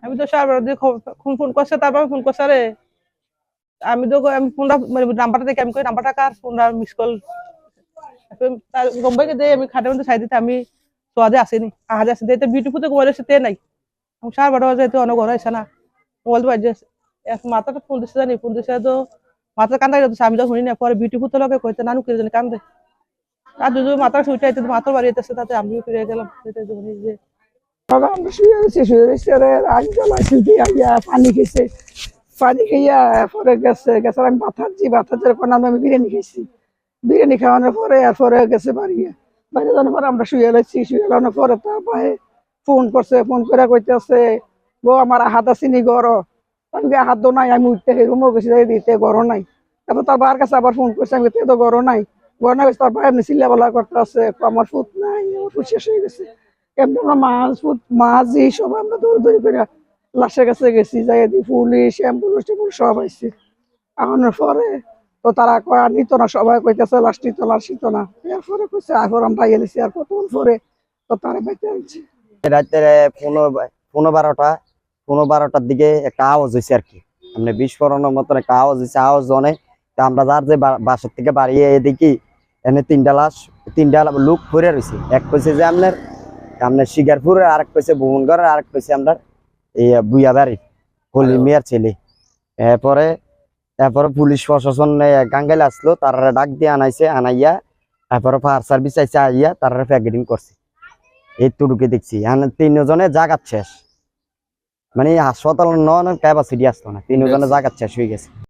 আমি তো সার ফোন করছে, তারপর ফোন করছে রে, আমি তো ফোনটা নাম্বারটা দেখে আমি কই নাম্বারটা কার, ফোনটা মিস কল গম্বাইকে দিয়ে আমি খাটের মধ্যে সাইড দিতে আমি সোয়াদে আসেনি আহাজে আসে দিতে বিউটিফুল তো মোবাইলের সাথে নাই সার বারো বাজে অনেক ঘর হয়েছে না মোবাইল বাজে মাথাটা ফোন দিচ্ছে জানি, ফোন দিচ্ছে তো মাথা কান্দা যাচ্ছে, আমি তো শুনি না। পরে বিউটিফুল তো লোকে কইতে নানু কে জানি কান্দে, আর দুজন মাথা ছুটে আইতে মাথার বাড়ি যেতেছে, তাতে আমিও ফিরে গেলাম। সেটা যে আমরা শুয়ে রয়েছি আগ জ্বালাইছি দিয়ে পানি খেয়েছে, পানি খাইয়া পরে গেছে আমি বাতার কোনো আমি বিরিয়ানি খাইছি, বিরিয়ানি খাওয়ানোর পরে এরপরে গেছে বাইরে যাওয়ার পরে আমরা শুয়ে এলানোর পরে তার ভাই ফোন করছে, ফোন করে কইতেছে গো আমার হাত আসিনি গড়, আমি হাত দো নাই, আমি উঠতে রুমও গেছি দিতে গড় নাই। তারপর তার ভাইয়ের কাছে আবার ফোন করছে, আমি তো গড় নাই তার ভাই এমনি চিল্লা বলা করতে আছে আমার ফুট নাই, আমার ফুট শেষ হয়ে গেছে। এমনি আমরা মাছ সব আমরা দৌড়ি করে লাশের কাছে গেছি, যাই পুলিশ অ্যাম্বুলেন্স সব আইছে। আনার পরে তো তারা কয় নিত না, সবাই কইতেছে লাশ নিত না, এরপরে কইছে এখন আমরা এলিছি আর কতক্ষণ পরে তো তারা বাইতে আনছে। রাতে পনেরো বারোটার দিকে একটা আওয়াজ হয়েছে আর কি, মানে বিস্ফোরণের মতন একটা আওয়াজ হয়েছে। আওয়াজ অনেক, আমরা যার যে বাসার থেকে বাড়িয়ে দেখি এনে তিনটা লোক পরে রয়েছে। এক কইছে যে আপনার শিকারপুরের, আরেক কইছে ভুবনগড়ের, আরেক কইছে আপনার এই বুয়া বাড়ি হলি মিয়ার ছেলে। এরপরে পুলিশ প্রশাসন গাঙ্গাইলে আসলো, তারা ডাক দিয়ে আনাইয়া তারপরে ফায়ার সার্ভিস আইসে আইয়া তারা প্যাকেটিং করছে। এইটুকুকে দেখছি, তিনজনে জাগাত শেষ, মানে হাসপাতাল ক্যাপাসিটি আসতো না, তিনজনে জাগাত শেষ হয়ে গেছে।